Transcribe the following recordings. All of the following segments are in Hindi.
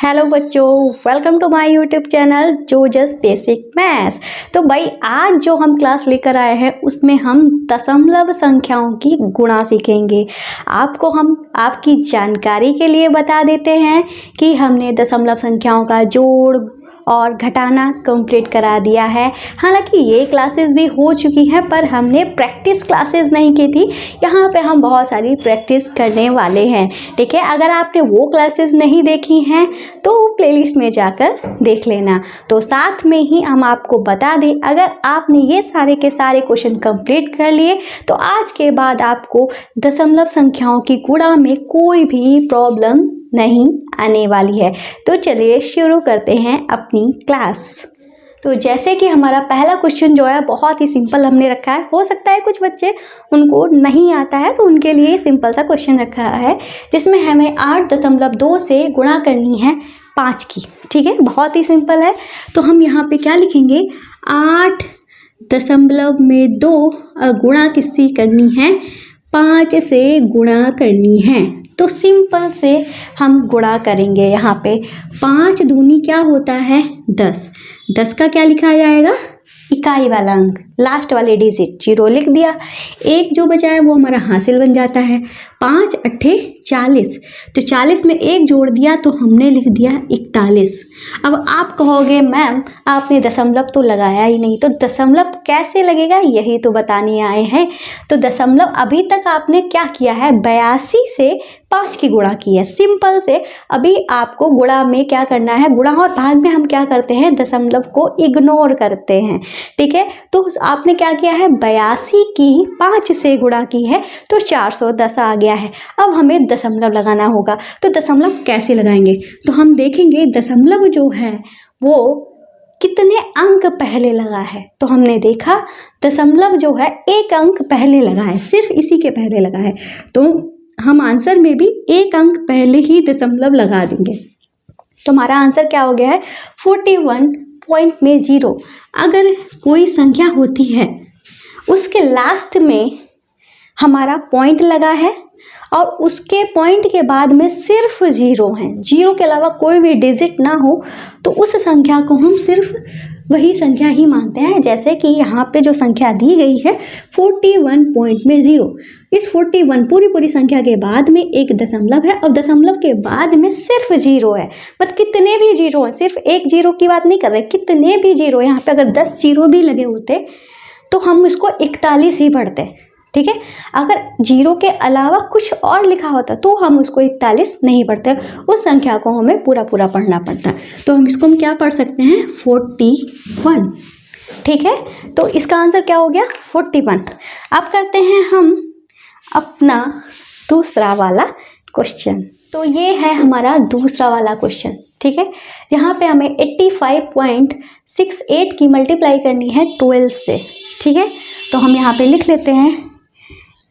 हेलो बच्चों, welcome to my YouTube channel जो जस्ट बेसिक मैथ्स। तो भाई आज जो हम क्लास लेकर आए हैं उसमें हम दशमलव संख्याओं की गुणा सीखेंगे। आपको हम आपकी जानकारी के लिए बता देते हैं कि हमने दशमलव संख्याओं का जोड़ और घटाना कंप्लीट करा दिया है। हालांकि ये क्लासेस भी हो चुकी हैं पर हमने प्रैक्टिस क्लासेस नहीं की थी। यहाँ पे हम बहुत सारी प्रैक्टिस करने वाले हैं, ठीक है। अगर आपने वो क्लासेस नहीं देखी हैं तो प्लेलिस्ट में जाकर देख लेना। तो साथ में ही हम आपको बता दें, अगर आपने ये सारे के सारे क्वेश्चन कंप्लीट कर लिए तो आज के बाद आपको दशमलव संख्याओं की गुणा में कोई भी प्रॉब्लम नहीं आने वाली है। तो चलिए शुरू करते हैं अपनी क्लास। तो जैसे कि हमारा पहला क्वेश्चन जो है बहुत ही सिंपल हमने रखा है। हो सकता है कुछ बच्चे उनको नहीं आता है तो उनके लिए सिंपल सा क्वेश्चन रखा है जिसमें हमें 8.2 से गुणा करनी है 5 की, ठीक है। बहुत ही सिंपल है। तो हम यहाँ पे क्या लिखेंगे, 8.2 और गुणा किससे करनी है, 5 से गुणा करनी है। तो सिंपल से हम गुणा करेंगे। यहाँ पे 5 दूनी क्या होता है 10। 10 का क्या लिखा जाएगा, इकाई वाला अंक, लास्ट वाले डिजिट 0 लिख दिया। एक जो बचा है वो हमारा हासिल बन जाता है। 5 अट्ठे 40, तो 40 में एक जोड़ दिया तो हमने लिख दिया 41। अब आप कहोगे मैम आपने दशमलव तो लगाया ही नहीं, तो दशमलव कैसे लगेगा यही तो बताने आए हैं। तो दशमलव अभी तक आपने क्या किया है, 82 से 5 की गुणा की है। सिंपल से अभी आपको गुणा में क्या करना है, गुणा और भाग में हम क्या करते हैं, दशमलव को इग्नोर करते हैं, ठीक है। तो आपने क्या किया है, 82 की 5 से गुणा की है तो 410 आ गया है। अब हमें दशमलव लगाना होगा। तो दशमलव कैसे लगाएंगे, तो हम देखेंगे दशमलव जो है वो कितने अंक पहले लगा है। तो हमने देखा दशमलव जो है एक अंक पहले लगा है, सिर्फ इसी के पहले लगा है। तो हम आंसर में भी एक अंक पहले ही दशमलव लगा देंगे। तो हमारा आंसर क्या हो गया है, 41 पॉइंट में 0। अगर कोई संख्या होती है उसके लास्ट में हमारा पॉइंट लगा है और उसके पॉइंट के बाद में सिर्फ 0 है, 0 के अलावा कोई भी डिजिट ना हो, तो उस संख्या को हम सिर्फ वही संख्या ही मानते हैं। जैसे कि यहाँ पे जो संख्या दी गई है 41 पॉइंट में 0, इस 41 पूरी संख्या के बाद में एक दशमलव है और दशमलव के बाद में सिर्फ 0 है। मतलब कितने भी 0 हैं, सिर्फ एक 0 की बात नहीं कर रहे, कितने भी 0। यहाँ पे अगर 10 0 भी लगे होते तो हम इसको 41 ही पढ़ते, ठीक है। अगर 0 के अलावा कुछ और लिखा होता तो हम उसको 41 नहीं पढ़ते, उस संख्या को हमें पूरा पढ़ना पड़ता। तो हम इसको क्या पढ़ सकते हैं, 41, ठीक है। तो इसका आंसर क्या हो गया, 41। अब करते हैं हम अपना दूसरा वाला क्वेश्चन। तो ये है हमारा दूसरा वाला क्वेश्चन, ठीक है, जहाँ पे हमें 85.68 की मल्टीप्लाई करनी है 12 से, ठीक है। तो हम यहाँ पे लिख लेते हैं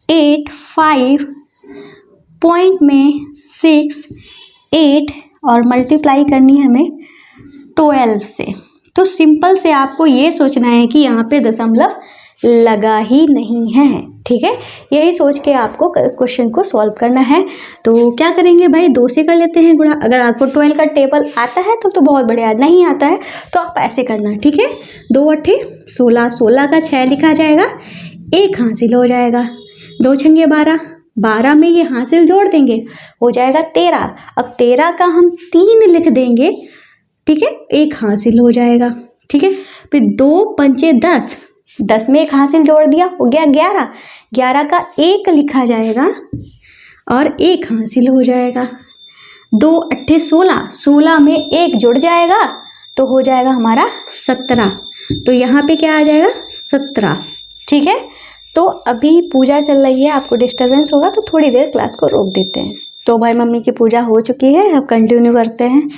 85 पॉइंट में 68 और मल्टीप्लाई करनी है हमें 12 से। तो सिंपल से आपको ये सोचना है कि यहाँ पे दशमलव लगा ही नहीं है, ठीक है। यही सोच के आपको क्वेश्चन को सॉल्व करना है। तो क्या करेंगे भाई, 2 से कर लेते हैं गुणा। अगर आपको 12 का टेबल आता है तो बहुत बढ़िया, नहीं आता है तो आप ऐसे करना, ठीक है। 2 अट्ठे 16, 16 का 6 लिखा जाएगा, 1 हासिल हो जाएगा। 2 छंगे 12, 12 में ये हासिल जोड़ देंगे हो जाएगा 13। अब 13 का हम 3 लिख देंगे, ठीक है, 1 हासिल हो जाएगा, ठीक है। फिर 2 पंचे 10, 10 में 1 हासिल जोड़ दिया हो गया 11। 11 का 1 लिखा जाएगा और 1 हासिल हो जाएगा। 2 अट्ठे 16, 16 में 1 जुड़ जाएगा तो हो जाएगा हमारा 17। तो यहाँ पे क्या आ जाएगा, 17, ठीक है। तो अभी पूजा चल रही है, आपको डिस्टरबेंस होगा तो थोड़ी देर क्लास को रोक देते हैं। तो भाई मम्मी की पूजा हो चुकी है, अब कंटिन्यू करते हैं।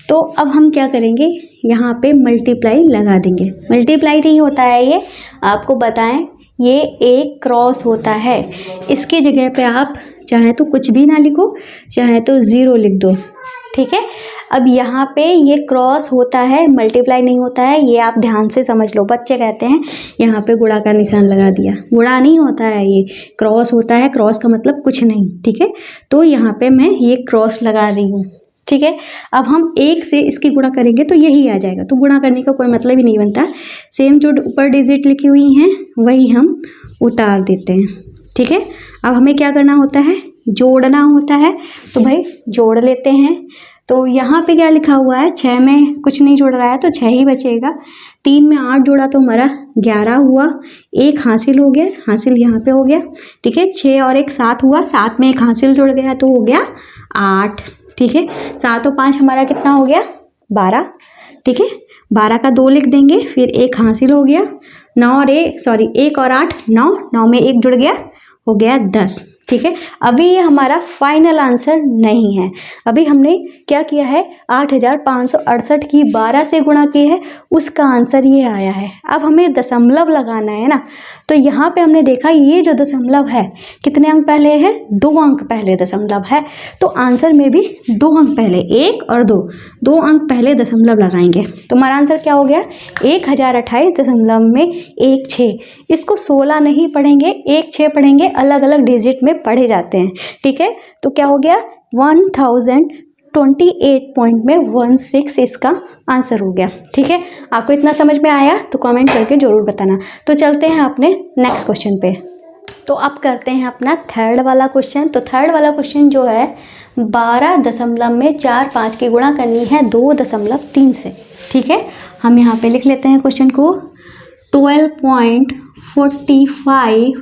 तो अब हम क्या करेंगे, यहाँ पे मल्टीप्लाई लगा देंगे। मल्टीप्लाई नहीं होता है ये, आपको बताएं, ये एक क्रॉस होता है। इसकी जगह पे आप चाहे तो कुछ भी ना लिखो, चाहे तो 0 लिख दो, ठीक है। अब यहाँ पे ये क्रॉस होता है, मल्टीप्लाई नहीं होता है, ये आप ध्यान से समझ लो। बच्चे कहते हैं यहाँ पे गुणा का निशान लगा दिया, गुणा नहीं होता है, ये क्रॉस होता है। क्रॉस का मतलब कुछ नहीं, ठीक है। तो यहाँ पे मैं ये क्रॉस लगा रही हूँ, ठीक है। अब हम 1 से इसकी गुणा करेंगे तो यही आ जाएगा, तो गुणा करने का कोई मतलब ही नहीं बनता। सेम जो ऊपर डिजिट लिखी हुई हैं वही हम उतार देते हैं, ठीक है। अब हमें क्या करना होता है, जोड़ना होता है, तो भाई जोड़ लेते हैं। तो यहाँ पे क्या लिखा हुआ है, 6 में कुछ नहीं जुड़ रहा है तो 6 ही बचेगा। 3 में 8 जोड़ा तो हमारा 11 हुआ, 1 हासिल हो गया, हासिल यहाँ पे हो गया, ठीक है। 6 और 1 7 हुआ, 7 में 1 हासिल जुड़ गया तो हो गया 8, ठीक है। 7 और 5 हमारा कितना हो गया, 12, ठीक है। 12 का 2 लिख देंगे, फिर 1 हासिल हो गया। 1 और 8 9, 9 में 1 जुड़ गया, हो गया 10, ठीक है। अभी ये हमारा फाइनल आंसर नहीं है, अभी हमने क्या किया है, 8568 की 12 से गुणा की है, उसका आंसर ये आया है। अब हमें दशमलव लगाना है ना, तो यहाँ पे हमने देखा ये जो दशमलव है कितने अंक पहले है, 2 अंक पहले दशमलव है, तो आंसर में भी 2 अंक पहले, 1 और 2 अंक पहले दशमलव लगाएंगे। तो हमारा आंसर क्या हो गया, 1028.16। इसको 16 नहीं पढ़ेंगे, 1 6 पढ़ेंगे, अलग अलग डिजिट में पढ़े जाते हैं, ठीक है। तो क्या हो गया, 1028.16 इसका आंसर हो गया, ठीक है। आपको इतना समझ में आया तो कमेंट करके ज़रूर बताना। तो चलते हैं अपने नेक्स्ट क्वेश्चन पे। तो अब करते हैं अपना थर्ड वाला क्वेश्चन। तो थर्ड वाला क्वेश्चन जो है, 12 दशमलव में 4 5 की गुणा करनी है 2.3 से, ठीक है। हम यहाँ पे लिख लेते हैं क्वेश्चन को, 12.45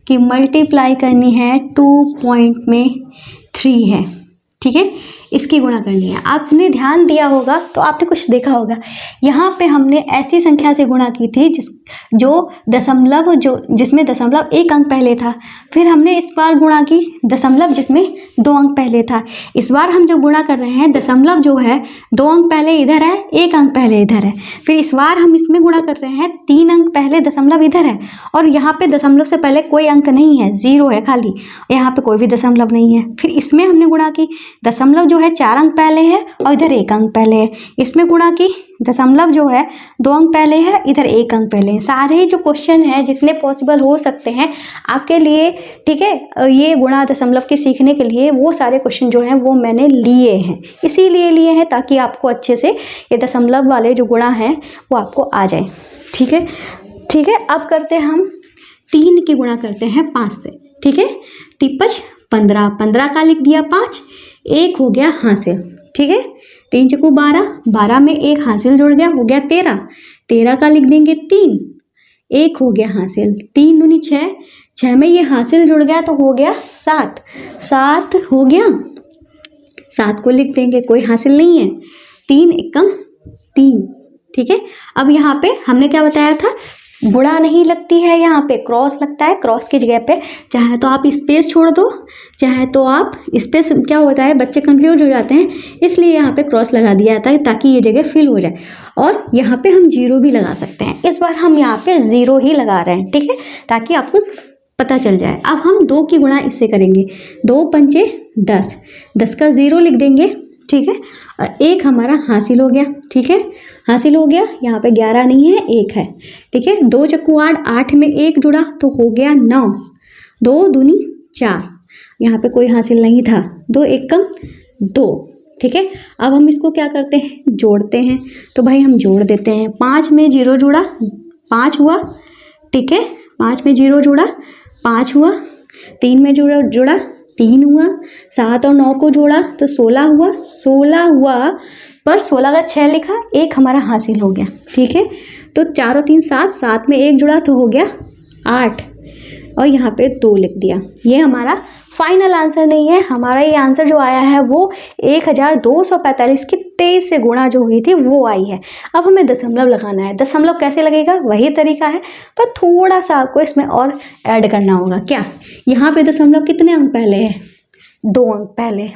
की मल्टीप्लाई करनी है 2.3 है, ठीक है। इसकी गुणा करनी है। आपने ध्यान दिया होगा तो आपने कुछ देखा होगा, यहाँ पे हमने ऐसी संख्या से गुणा की थी जिसमें दशमलव 1 अंक पहले था, फिर हमने इस बार गुणा की दशमलव जिसमें 2 अंक पहले था। इस बार हम जो गुणा कर रहे हैं, दशमलव जो है 2 अंक पहले इधर है, 1 अंक पहले इधर है। फिर इस बार हम इसमें गुणा कर रहे हैं, 3 अंक पहले दशमलव इधर है, और यहाँ पे दशमलव से पहले कोई अंक नहीं है, 0 है खाली, यहाँ पे कोई भी दशमलव नहीं है। फिर इसमें हमने गुणा की, दशमलव जो है 4 अंक पहले है और इधर 1 अंक पहले है। इसमें गुणा की, दशमलव जो है 2 अंक पहले है, इधर 1 अंक पहले है। सारे जो क्वेश्चन हैं जितने पॉसिबल हो सकते हैं आपके लिए, ठीक है, ये गुणा दशमलव के सीखने के लिए वो सारे क्वेश्चन जो हैं वो मैंने लिए हैं, इसीलिए लिए हैं ताकि आपको अच्छे से ये दशमलव वाले जो गुणा हैं वो आपको आ जाए, ठीक है। ठीक है, अब करते हैं हम 3 की गुणा करते हैं 5 से, ठीक है। 3 15, 15 का लिख दिया 5, 1 हो गया हासिल, ठीक है। 3 चौको 12, 12 में 1 हासिल जुड़ गया, हो गया 13, 13 का लिख देंगे 3, 1 हो गया हासिल, 3 दूनी 6, 6 में ये हासिल जुड़ गया तो हो गया 7, 7 हो गया, 7 को लिख देंगे, कोई हासिल नहीं है, 3 एकम 3, ठीक है। अब यहाँ पे हमने क्या बताया था, गुणा नहीं लगती है, यहाँ पे क्रॉस लगता है। क्रॉस की जगह पे चाहे तो आप स्पेस छोड़ दो, चाहे तो आप स्पेस, क्या होता है बच्चे कंफ्यूज हो जाते हैं, इसलिए यहाँ पे क्रॉस लगा दिया जाता है ताकि ये जगह फिल हो जाए। और यहाँ पे हम 0 भी लगा सकते हैं, इस बार हम यहाँ पे 0 ही लगा रहे हैं, ठीक है, ताकि आपको पता चल जाए। अब हम 2 की गुणा इससे करेंगे, 2 पंचे 10, 10 का 0 लिख देंगे, ठीक है। 1 हमारा हासिल हो गया, ठीक है, हासिल हो गया। यहाँ पे 11 नहीं है, 1 है, ठीक है। 2 चक्कू 8, 8 में 1 जुड़ा तो हो गया 9, 2 दूनी 4, यहाँ पे कोई हासिल नहीं था, 2 एकम 2, ठीक है। अब हम इसको क्या करते हैं, जोड़ते हैं। तो भाई हम जोड़ देते हैं, 5 में 0 जुड़ा 5 हुआ, ठीक है, 5 में 0 जुड़ा 5 हुआ, 3 में जुड़ा 3 हुआ, 7 और 9 को जोड़ा तो 16 हुआ, 16 हुआ, पर 16 का 6 लिखा, 1 हमारा हासिल हो गया, ठीक है। तो 4 और 3 7, 7 में 1 जुड़ा तो हो गया 8, और यहाँ पे 2 लिख दिया। ये हमारा फाइनल आंसर नहीं है, हमारा ये आंसर जो आया है वो 1245 की 23 से गुणा जो हुई थी वो आई है। अब हमें दशमलव लगाना है। दशमलव कैसे लगेगा, वही तरीका है, पर थोड़ा सा आपको इसमें और ऐड करना होगा। क्या, यहाँ पे दशमलव कितने अंक पहले है, 2 अंक पहले,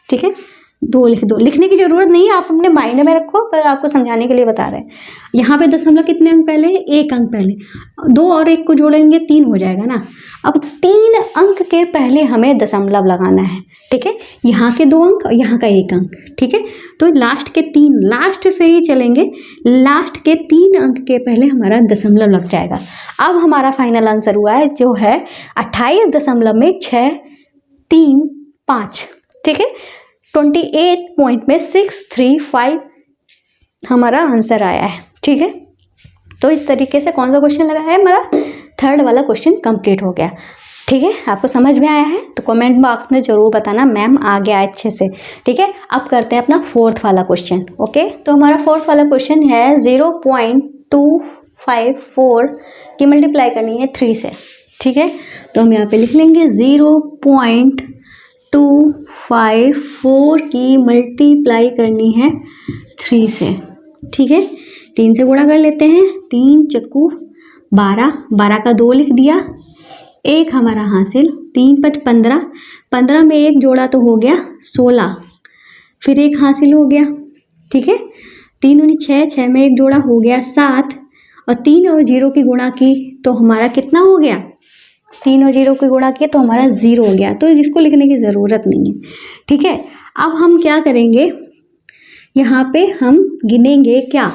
ठीक है, 2 लिख दो, लिखने की ज़रूरत नहीं है, आप अपने माइंड में रखो, पर आपको समझाने के लिए बता रहे हैं। यहाँ पे दशमलव कितने अंक पहले है, 1 अंक पहले, 2 और 1 को जोड़ेंगे 3 हो जाएगा ना। अब 3 अंक के पहले हमें दशमलव लगाना है, ठीक है, यहाँ के 2 अंक और यहाँ का 1 अंक, ठीक है। तो लास्ट के 3, लास्ट से ही चलेंगे, लास्ट के 3 अंक के पहले हमारा दशमलव लग जाएगा। अब हमारा फाइनल आंसर हुआ है जो है 28.635, ठीक है। 28 पॉइंट में 635 हमारा आंसर आया है। ठीक है, तो इस तरीके से कौन सा क्वेश्चन लगा है, हमारा थर्ड वाला क्वेश्चन कंप्लीट हो गया। ठीक है, आपको समझ में आया है तो कमेंट बॉक्स में ज़रूर बताना मैम आ गया अच्छे से। ठीक है, अब करते हैं अपना फोर्थ वाला क्वेश्चन। ओके, तो हमारा फोर्थ वाला क्वेश्चन है 0.254 की मल्टीप्लाई करनी है 3 से। ठीक है, तो हम यहाँ पे लिख लेंगे 0.254 की मल्टीप्लाई करनी है 3 से। ठीक है, 3 से गुणा कर लेते हैं, 3 चक्कू 12, 12 का 2 लिख दिया, 1 हमारा हासिल, 3 × 5 15, 15 में 1 जोड़ा तो हो गया 16, फिर 1 हासिल हो गया। ठीक है, 3 दूनी 6, 6 में 1 जोड़ा हो गया 7, और 3 और 0 की गुणा की तो हमारा कितना हो गया, 3 और 0 की गुणा किया तो हमारा 0 हो गया, तो इसको लिखने की ज़रूरत नहीं है। ठीक है, अब हम क्या करेंगे, यहाँ पे हम गिनेंगे क्या,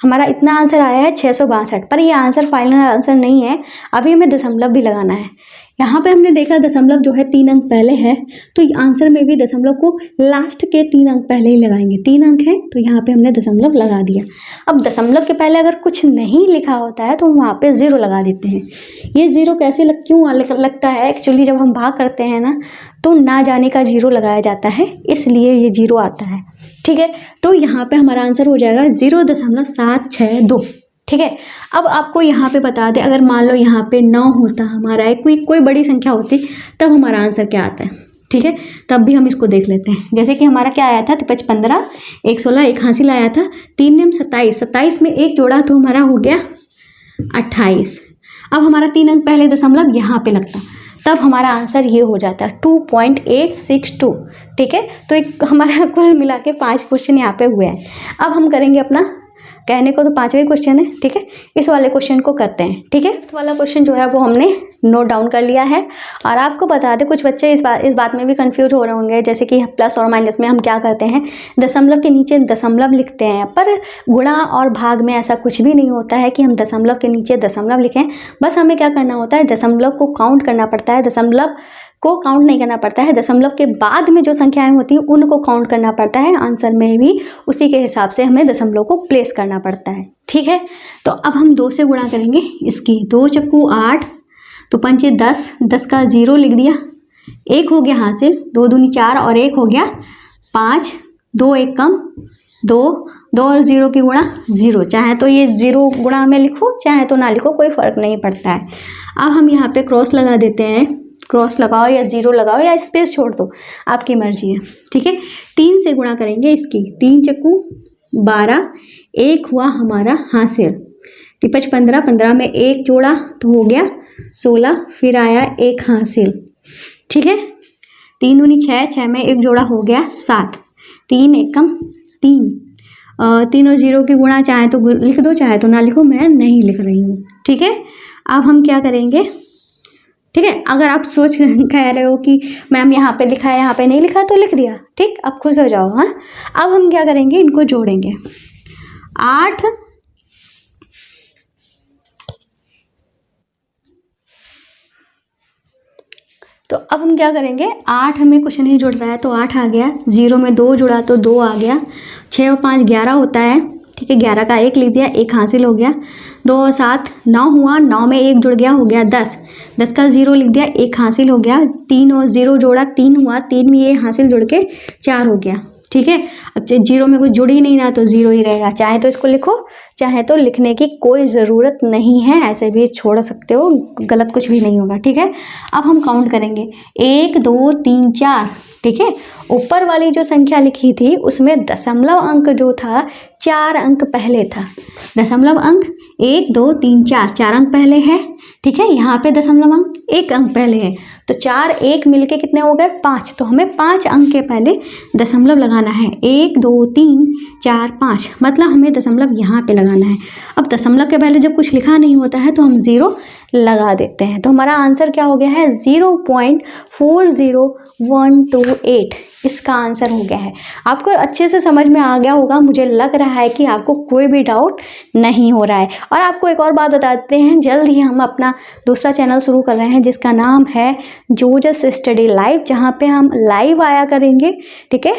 हमारा इतना आंसर आया है 662, पर ये आंसर फाइनल आंसर नहीं है, अभी हमें दशमलव भी लगाना है। यहाँ पे हमने देखा दशमलव जो है 3 अंक पहले है, तो आंसर में भी दशमलव को लास्ट के 3 अंक पहले ही लगाएंगे। 3 अंक है तो यहाँ पे हमने दशमलव लगा दिया। अब दशमलव के पहले अगर कुछ नहीं लिखा होता है तो हम वहाँ पे 0 लगा देते हैं। ये 0 कैसे क्यों लगता है, एक्चुअली जब हम भाग करते हैं ना तो ना जाने का 0 लगाया जाता है, इसलिए ये 0 आता है। ठीक है, तो यहाँ पे हमारा आंसर हो जाएगा 0.762। ठीक है, अब आपको यहाँ पे बता दें, अगर मान लो यहाँ पे 9 होता हमारा, कोई बड़ी संख्या होती, तब हमारा आंसर क्या आता है। ठीक है, तब भी हम इसको देख लेते हैं। जैसे कि हमारा क्या आया था, 5 15, 1 16, 1 हासिल आया था, 3 निम 27, 27 में 1 जोड़ा तो हमारा हो गया 28। अब हमारा 3 अंक पहले दशमलव यहाँ पे लगता, तब हमारा आंसर ये हो जाता है 2.862। ठीक है, तो एक हमारा कुल मिला के 5 क्वेश्चन यहाँ पे हुए हैं। अब हम करेंगे अपना, कहने को तो 5वें क्वेश्चन है। ठीक है, इस वाले क्वेश्चन को करते हैं। ठीक है, इस वाला क्वेश्चन जो है वो हमने नोट डाउन कर लिया है। और आपको बता दें, कुछ बच्चे इस बात में भी कंफ्यूज हो रहे होंगे, जैसे कि प्लस और माइनस में हम क्या करते हैं, दशमलव के नीचे दशमलव लिखते हैं, पर गुणा और भाग में ऐसा कुछ भी नहीं होता है कि हम दशमलव के नीचे दशमलव लिखें। बस हमें क्या करना होता है, दशमलव को काउंट करना पड़ता है, दशमलव को काउंट नहीं करना पड़ता है, दशमलव के बाद में जो संख्याएं होती हैं उनको काउंट करना पड़ता है। आंसर में भी उसी के हिसाब से हमें दशमलव को प्लेस करना पड़ता है। ठीक है, तो अब हम 2 से गुणा करेंगे इसकी, 2 चक्कू 8, तो 5 10, 10 का 0 लिख दिया, 1 हो गया हासिल, 2 दूनी 4 और 1 हो गया 5, 2 1 कम 2, 2 और 0 की गुणा 0, चाहे तो ये 0 गुणा में लिखो चाहे तो ना लिखो, कोई फ़र्क नहीं पड़ता है। अब हम यहाँ पे क्रॉस लगा देते हैं, क्रॉस लगाओ या 0 लगाओ या स्पेस छोड़ दो, आपकी मर्जी है। ठीक है, 3 से गुणा करेंगे इसकी, 3 चक्कू 12, 1 हुआ हमारा हासिल, 5 15, 15 में 1 जोड़ा तो हो गया 16, फिर आया 1 हासिल। ठीक है, 3 दूनी 6, 6 में 1 जोड़ा हो गया 7, 3 1 कम 3, 3 और 0 की गुणा चाहे तो लिख दो चाहे तो ना लिखो, मैं नहीं लिख रही हूँ। ठीक है, अब हम क्या करेंगे, ठीक है, अगर आप सोच कह रहे हो कि मैम यहाँ पे लिखा है यहाँ पे नहीं लिखा, तो लिख दिया, ठीक, अब खुश हो जाओ। हाँ, अब हम क्या करेंगे, इनको जोड़ेंगे, 8 तो अब हम क्या करेंगे, 8 हमें कुछ नहीं जुड़ रहा है तो 8 आ गया, 0 में 2 जुड़ा तो 2 आ गया, 6 और 5 11 होता है। ठीक है, 11 का 1 लिख दिया, 1 हासिल हो गया, 2 और 7 9 हुआ, 9 में 1 जुड़ गया हो गया 10, 10 का 0 लिख दिया, 1 हासिल हो गया, 3 और 0 जोड़ा 3 हुआ, 3 में ये हासिल जुड़ के 4 हो गया। ठीक है, अब 0 में कुछ जुड़ ही नहीं रहा तो 0 ही रहेगा, चाहे तो इसको लिखो चाहे तो लिखने की कोई ज़रूरत नहीं है, ऐसे भी छोड़ सकते हो, गलत कुछ भी नहीं होगा। ठीक है, अब हम काउंट करेंगे, 1 2 3 4। ठीक है, ऊपर वाली जो संख्या लिखी थी उसमें दशमलव अंक जो था 4 अंक पहले था, दशमलव अंक 1 2 3 4, 4 अंक पहले है। ठीक है, यहाँ पे दशमलव अंक 1 अंक पहले है, तो 4 1 मिलके कितने हो गए 5, तो हमें 5 अंक के पहले दशमलव लगाना है, 1 2 3 4 5, मतलब हमें दशमलव यहाँ पे लगाना है। अब दशमलव के पहले जब कुछ लिखा नहीं होता है तो हम 0 लगा देते हैं, तो हमारा आंसर क्या हो गया है, 0.40 1 2 8 इसका आंसर हो गया है। आपको अच्छे से समझ में आ गया होगा, मुझे लग रहा है कि आपको कोई भी डाउट नहीं हो रहा है। और आपको एक और बात बताते हैं, जल्द ही हम अपना दूसरा चैनल शुरू कर रहे हैं जिसका नाम है जोजस स्टडी लाइव, जहाँ पे हम लाइव आया करेंगे, ठीक है,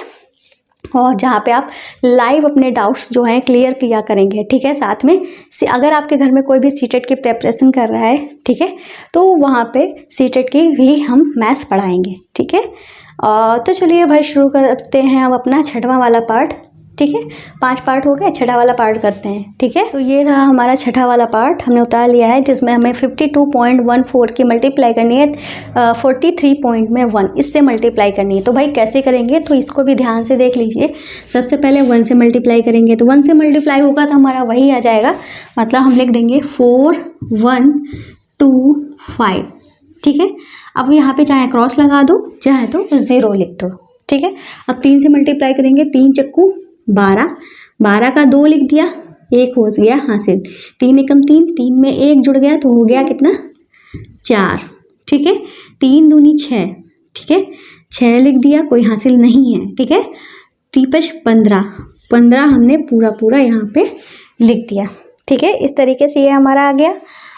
और जहाँ पे आप लाइव अपने डाउट्स जो हैं क्लियर किया करेंगे, ठीक है। साथ में अगर आपके घर में कोई भी सीटेट की प्रिपरेशन कर रहा है, ठीक है, तो वहाँ पे सीटेट की भी हम मैथ्स पढ़ाएंगे, ठीक है। तो चलिए भाई शुरू करते हैं अब अपना छठवां वाला पार्ट, ठीक है। 5 पार्ट हो गए, छठा वाला पार्ट करते हैं, ठीक है। तो ये रहा हमारा छठा वाला पार्ट, हमने उतार लिया है, जिसमें हमें 52.14 की मल्टीप्लाई करनी है 43.1, इससे मल्टीप्लाई करनी है। तो भाई कैसे करेंगे, तो इसको भी ध्यान से देख लीजिए। सबसे पहले 1 से मल्टीप्लाई करेंगे, तो 1 से मल्टीप्लाई होगा तो हमारा वही आ जाएगा, मतलब हम लिख देंगे 4125, ठीक है। अब यहाँ पे चाहे क्रॉस लगा दो, चाहे तो 0 लिख दो, ठीक है। अब 3 से मल्टीप्लाई करेंगे, 3 चक्कू 12, 12 का 2 लिख दिया, 1 हो गया हासिल। 3 एकम 3, 3 में 1 जुड़ गया तो हो गया कितना 4, ठीक है। 3 दूनी 6, ठीक है, 6 लिख दिया, कोई हासिल नहीं है, ठीक है। 3 15, 15 हमने पूरा यहाँ पे लिख दिया, ठीक है। इस तरीके से ये हमारा आ गया।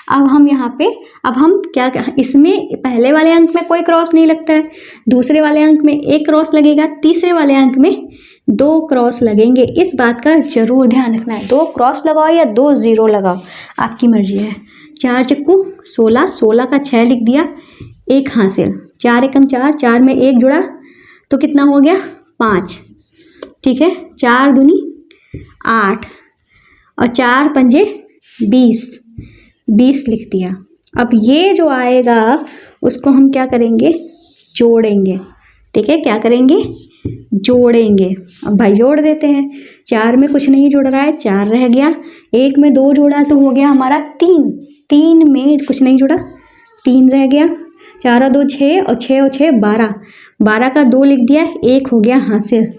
अब हम यहाँ पे हम क्या, इसमें पहले वाले अंक में कोई क्रॉस नहीं लगता है, दूसरे वाले अंक में 1 क्रॉस लगेगा, तीसरे वाले अंक में 2 क्रॉस लगेंगे। इस बात का जरूर ध्यान रखना है, 2 क्रॉस लगाओ या 2 0 लगाओ, आपकी मर्जी है। 4 चक्कू 16, 16 का 6 लिख दिया, 1 हासिल। 4 एकम 4, 4 में 1 जुड़ा तो कितना हो गया 5, ठीक है। 4 दूनी 8 और 4 पंजे 20, 20 लिख दिया। अब ये जो आएगा उसको हम क्या करेंगे, जोड़ेंगे, ठीक है। क्या करेंगे, जोड़ेंगे। अब भाई जोड़ देते हैं, 4 में कुछ नहीं जुड़ रहा है, 4 रह गया, 1 में 2 जोड़ा तो हो गया हमारा 3, 3 में कुछ नहीं जुड़ा, 3 रह गया। 4 और 2 6 और 6 और 6 12, 12 का 2 लिख दिया, 1 हो गया हासिल,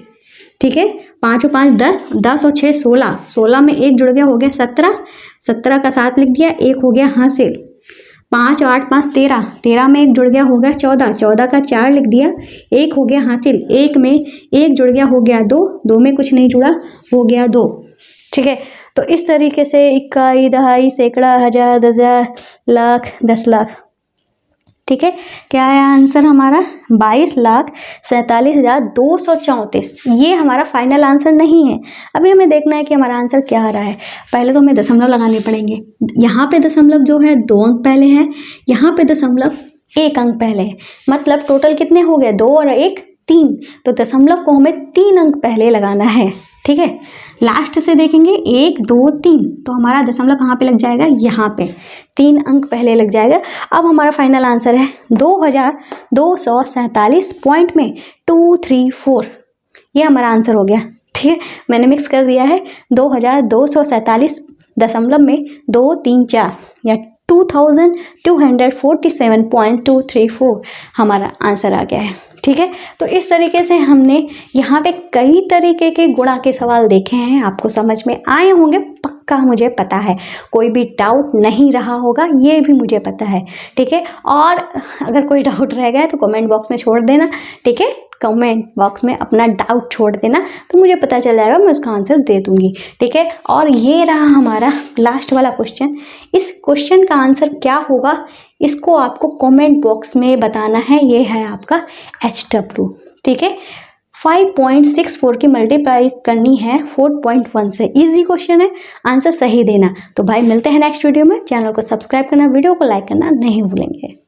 ठीक है। 5 और 5 10, 10 और 6 16, 16 में 1 जुड़ गया, हो गया 17, 17 का 7 लिख दिया, 1 हो गया हासिल। 5 और 8 5 13, 13 में 1 जुड़ गया, हो गया 14, 14 का 4 लिख दिया, 1 हो गया हासिल। 1 में 1 जुड़ गया, हो गया 2, 2 में कुछ नहीं जुड़ा, हो गया 2, ठीक है। तो इस तरीके से इकाई, दहाई, सैकड़ा, हजार, 10,000, लाख, 10 लाख, ठीक है। क्या है आंसर हमारा 22,47,234। ये हमारा फाइनल आंसर नहीं है, अभी हमें देखना है कि हमारा आंसर क्या आ रहा है। पहले तो हमें दशमलव लगाने पड़ेंगे, यहाँ पे दशमलव जो है 2 अंक पहले हैं, यहाँ पे दशमलव 1 अंक पहले है, मतलब टोटल कितने हो गए 2 और 1 3, तो दशमलव को हमें 3 अंक पहले लगाना है, ठीक है। लास्ट से देखेंगे 1 2 3, तो हमारा दशमलव कहाँ पे लग जाएगा, यहाँ पे 3 अंक पहले लग जाएगा। अब हमारा फाइनल आंसर है 2247 पॉइंट में 234, ये हमारा आंसर हो गया, ठीक है। मैंने मिक्स कर दिया है, 2247 दशमलव में 2 3 4 या 2247.234 हमारा आंसर आ गया है, ठीक है। तो इस तरीके से हमने यहाँ पे कई तरीके के गुणा के सवाल देखे हैं, आपको समझ में आए होंगे पक्का, मुझे पता है, कोई भी डाउट नहीं रहा होगा, ये भी मुझे पता है, ठीक है। और अगर कोई डाउट रह गया तो कमेंट बॉक्स में छोड़ देना, ठीक है। कमेंट बॉक्स में अपना डाउट छोड़ देना, तो मुझे पता चल जाएगा, मैं उसका आंसर दे दूंगी, ठीक है। और ये रहा हमारा लास्ट वाला क्वेश्चन। इस क्वेश्चन का आंसर क्या होगा, इसको आपको कमेंट बॉक्स में बताना है। ये है आपका HW, ठीक है। 5.64 की मल्टीप्लाई करनी है 4.1 से, इजी क्वेश्चन है, आंसर सही देना। तो भाई मिलते हैं नेक्स्ट वीडियो में, चैनल को सब्सक्राइब करना, वीडियो को लाइक करना नहीं भूलेंगे।